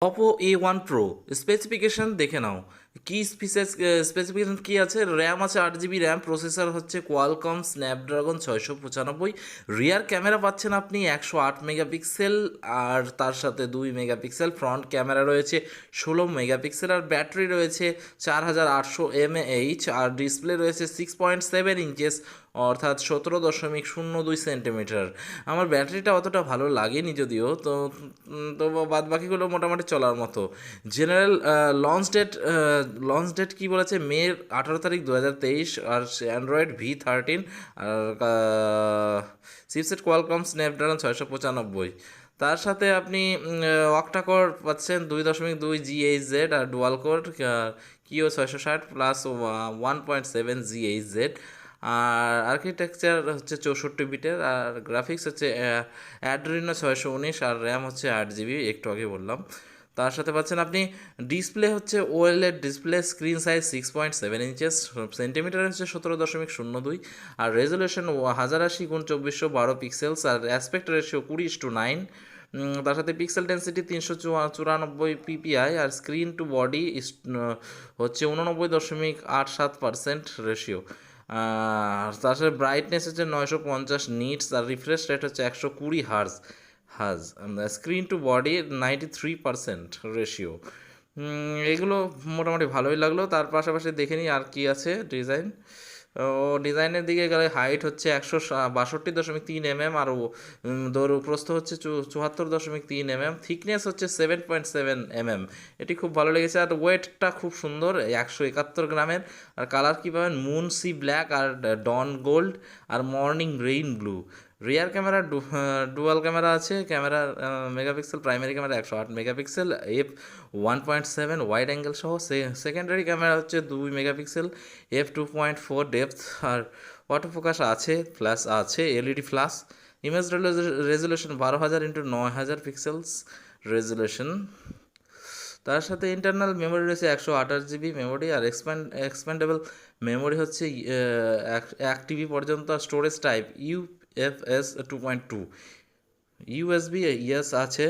Oppo A1 Pro specification দেখে নাও। কি specification কি আছে? র্যাম আছে 8 জিবি র্যাম, প্রসেসর হচ্ছে কোয়ালকম স্ন্যাপড্রাগন 695, রিয়ার ক্যামেরা পাচ্ছেন আপনি 108 মেগাপিক্সেল, আর তার সাথে 2 মেগাপিক্সেল ফ্রন্ট ক্যামেরা রয়েছে, 16 মেগাপিক্সেল, আর ব্যাটারি রয়েছে 4800 mAh, আর ডিসপ্লে রয়েছে 6.7 ইঞ্চেস, অর্থাৎ 17.02 সেন্টিমিটার। আমার ব্যাটারিটা অতটা ভালো লাগেনি যদিও, তো বাদ বাকিগুলো মোটামুটি চলার মতো। জেনারেল লঞ্চ ডেট কী বলেছে? মে 18 তারিখ 2023, আর অ্যান্ড্রয়েড V13, আর চিপসেট কোয়ালকম স্ন্যাপড্রাগন 695। তার সাথে আপনি অক্টাকোর পাচ্ছেন 2.2 GHz, আর ডুয়াল কোর কিও 660 প্লাস 1.7 GHz, আর আর্কিটেকচার হচ্ছে 64 বিটের, আর গ্রাফিক্স হচ্ছে অ্যাড্রিনো 619, আর র্যাম হচ্ছে 8 জিবি, একটু আগে বললাম। তার সাথে পাচ্ছেন আপনি ডিসপ্লে হচ্ছে OLED display, screen size 6.7 inches, centimetre হচ্ছে 17.02, আর রেজলিউশন 1080x2412 পিক্সেলস, আর অ্যাসপেক্ট রেশিও 20:9। তার সাথে পিক্সেল ডেন্সিটি 394 পিপিআই, আর স্ক্রিন টু বডি হচ্ছে 89.87% রেশিও। আর তার সাথে ব্রাইটনেস হচ্ছে 950 নিটস, আর রিফ্রেশ রেট হচ্ছে 120 হার্জ। হাজ স্ক্রিন টু বডি 93% রেশিও। এগুলো মোটামুটি ভালোই লাগলো। তার পাশাপাশি দেখে নিই আর কি আছে ডিজাইন। ও ডিজাইনের দিকে গেলে হাইট হচ্ছে 162.3 mm, আর দৈর্ঘ্য প্রস্থ হচ্ছে 74.3 mm, থিকনেস হচ্ছে 7.7 mm। এটি খুব ভালো লেগেছে, আর ওয়েটটা খুব সুন্দর, 171 গ্রামের। আর কালার কী পাবেন? মুন সি ব্ল্যাক, আর ডন গোল্ড, আর morning rain blue. Rear camera dual camera আছে। ক্যামেরার megapixel, primary camera 108 megapixel, f1.7 wide angle সহ। সেকেন্ডারি ক্যামেরা হচ্ছে 2 মেগাপিক্সেল, f2.4 ডেপথ, আর ওয়াটার ফোকাস আছে, ফ্ল্যাশ আছে, LED flash. Image resolution 12,000x9000 pixels resolution. তার সাথে ইন্টারনাল মেমোরি রয়েছে 128 জিবি মেমোরি, আর এক্সপ্যান্ডেবল মেমোরি হচ্ছে 1 TB পর্যন্ত। Storage type UFS 2.2, USB yes আছে।